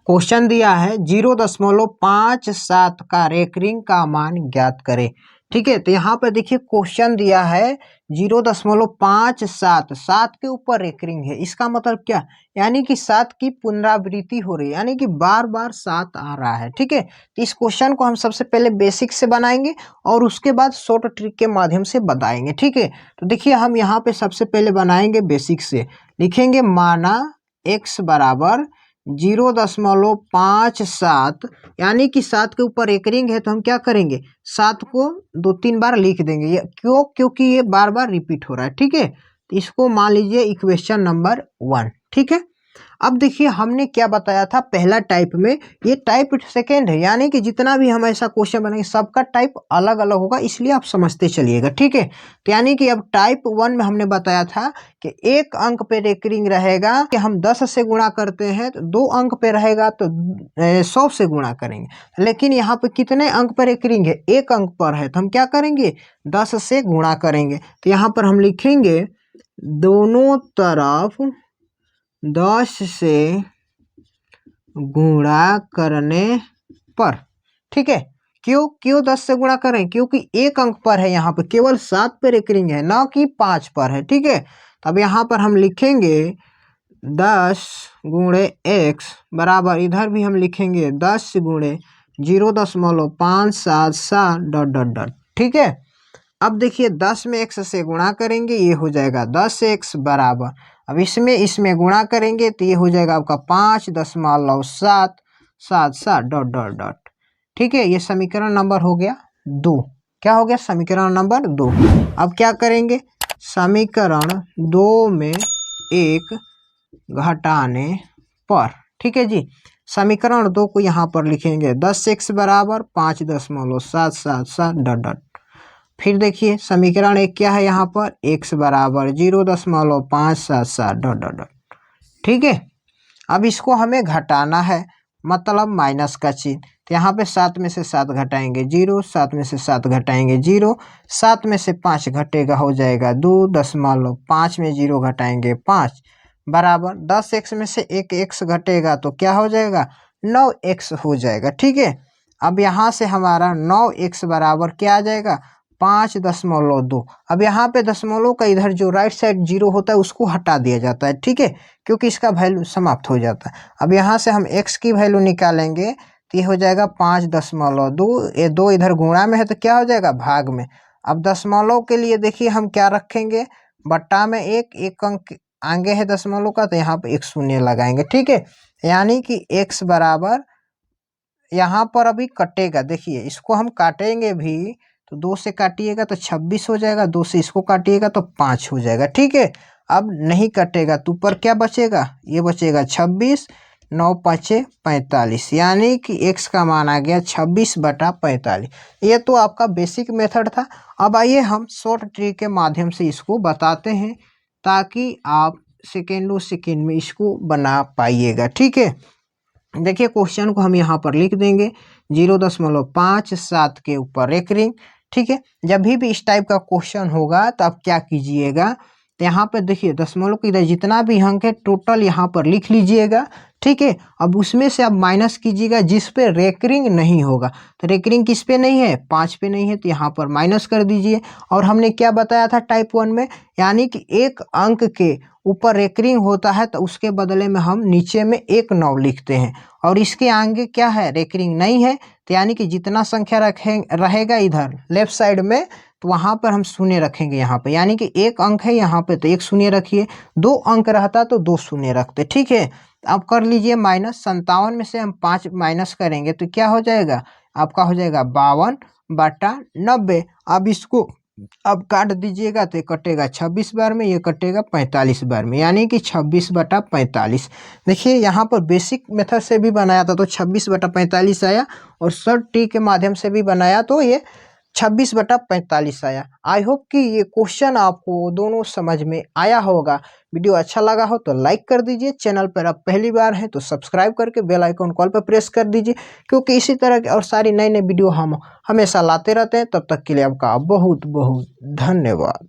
Question दिया है 0.57 का रेकरिंग का मान ज्ञात करें। ठीक है, तो यहाँ पर देखिए क्वेश्चन दिया है 0.57, 7 के ऊपर रेकरिंग है। इसका मतलब क्या, यानी कि 7 की पुनरावृत्ति हो रही है, यानी कि बार बार 7 आ रहा है। ठीक है, तो इस क्वेश्चन को हम सबसे पहले बेसिक से बनाएंगे और उसके बाद शॉर्ट ट्रिक के माध्यम से बताएंगे। ठीक है, तो देखिए हम यहाँ पे सबसे पहले बनाएंगे बेसिक से। लिखेंगे माना x बराबर 0.57, यानी कि 7 के ऊपर रेकरिंग है, तो हम क्या करेंगे 7 को 2-3 बार लिख देंगे। ये क्यों, क्योंकि ये बार बार रिपीट हो रहा है। ठीक है, तो इसको मान लीजिए इक्वेशन नंबर 1। ठीक है, अब देखिए हमने क्या बताया था पहला टाइप में, ये टाइप सेकेंड है, यानी कि जितना भी हम ऐसा क्वेश्चन बनाएंगे सबका टाइप अलग अलग होगा, इसलिए आप समझते चलिएगा। ठीक है, तो यानी कि अब टाइप 1 में हमने बताया था कि 1 अंक पे रेकरिंग रहेगा कि हम 10 से गुणा करते हैं, तो 2 अंक पे रहेगा तो 100 से गुणा करेंगे। लेकिन यहाँ पे कितने अंक पर रेकरिंग है, 1 अंक पर है, तो हम क्या करेंगे 10 से गुणा करेंगे। तो यहाँ पर हम लिखेंगे दोनों तरफ 10 से गुणा करने पर। ठीक है, क्यों 10 से गुणा करें, क्योंकि 1 अंक पर है, यहाँ पे केवल 7 पे रेकरिंग है, ना कि 5 पर है। ठीक है, तब यहाँ पर हम लिखेंगे 10 गुणे x बराबर, इधर भी हम लिखेंगे 10 गुणे 0.577 डॉट डॉट डॉट। ठीक है, अब देखिए 10 में x से गुणा करेंगे, ये हो जाएगा 10x बराबर, अब इसमें गुणा करेंगे तो ये हो जाएगा आपका 5.777 डॉट डॉट डॉट। ठीक है, ये समीकरण नंबर हो गया 2। क्या हो गया, समीकरण नंबर 2। अब क्या करेंगे, समीकरण 2 में 1 घटाने पर। ठीक है जी, समीकरण 2 को यहाँ पर लिखेंगे 10x बराबर 5.777 डॉट डॉट। फिर देखिए समीकरण 1 क्या है, यहाँ पर x बराबर 0.577 डॉट डॉट डॉट। ठीक है, अब इसको हमें घटाना है, मतलब माइनस का चिन्ह, तो यहाँ पे 7 में से 7 घटाएंगे 0, 7 में से 7 घटाएंगे 0, 7 में से 5 घटेगा हो जाएगा 2.5 में 0 घटाएंगे 5 बराबर 10x में से 1 x घटेगा तो क्या हो जाएगा 9x हो जाएगा। ठीक है, अब यहाँ से हमारा 9x बराबर क्या आ जाएगा 5.2। अब यहाँ पे दशमलव का इधर जो राइट साइड 0 होता है उसको हटा दिया जाता है। ठीक है, क्योंकि इसका वैल्यू समाप्त हो जाता है। अब यहाँ से हम x की वैल्यू निकालेंगे तो ये हो जाएगा 5.2, ये 2 इधर गुणा में है तो क्या हो जाएगा भाग में। अब दशमलव के लिए देखिए हम क्या रखेंगे, बट्टा में एक अंक आगे है दशमलव का, तो यहाँ पे 1 शून्य लगाएंगे। ठीक है, यानी कि x बराबर यहाँ पर अभी कटेगा, देखिए इसको हम काटेंगे भी तो 2 से काटिएगा तो 26 हो जाएगा, 2 से इसको काटिएगा तो 5 हो जाएगा। ठीक है, अब नहीं कटेगा तो ऊपर क्या बचेगा, ये बचेगा 26, 9 5 45, यानी कि x का मान आ गया 26/45। ये तो आपका बेसिक मेथड था। अब आइए हम शॉर्ट ट्रिक के माध्यम से इसको बताते हैं, ताकि आप सेकेंडों सेकेंड में इसको बना पाइएगा। ठीक है, देखिए क्वेश्चन को हम यहाँ पर लिख देंगे 0.57 के ऊपर रेकरिंग। ठीक है, जब भी इस टाइप का क्वेश्चन होगा तो आप क्या कीजिएगा, तो यहाँ पर देखिए दशमलव के इधर जितना भी अंक है टोटल यहाँ पर लिख लीजिएगा। ठीक है, अब उसमें से आप माइनस कीजिएगा जिस पे रेकरिंग नहीं होगा, तो रेकरिंग किस पे नहीं है 5 पे नहीं है, तो यहाँ पर माइनस कर दीजिए। और हमने क्या बताया था टाइप 1 में, यानी कि 1 अंक के ऊपर रेकरिंग होता है तो उसके बदले में हम नीचे में 1 9 लिखते हैं, और इसके आगे क्या है रेकरिंग नहीं है, तो यानी कि जितना संख्या रहेगा इधर लेफ्ट साइड में तो वहाँ पर हम शून्य रखेंगे यहाँ पे, यानी कि 1 अंक है यहाँ पे तो 1 शून्य रखिए, 2 अंक रहता तो 2 शून्य रखते। ठीक है, अब कर लीजिए माइनस, 57 में से हम 5 माइनस करेंगे तो क्या हो जाएगा आपका, हो जाएगा 52/90। अब इसको अब काट दीजिएगा तो ये कटेगा 26 बार में, ये कटेगा 45 बार में, यानी कि 26/45। देखिए यहाँ पर बेसिक मेथड से भी बनाया था तो 26/45 आया, और शॉर्ट ट्रिक के माध्यम से भी बनाया तो ये 26/45 आया। आई होप कि ये क्वेश्चन आपको दोनों समझ में आया होगा। वीडियो अच्छा लगा हो तो लाइक कर दीजिए, चैनल पर आप पहली बार हैं तो सब्सक्राइब करके बेल आइकन कॉल पर प्रेस कर दीजिए, क्योंकि इसी तरह के और सारी नई वीडियो हम हमेशा लाते रहते हैं। तब तक के लिए आपका बहुत बहुत धन्यवाद।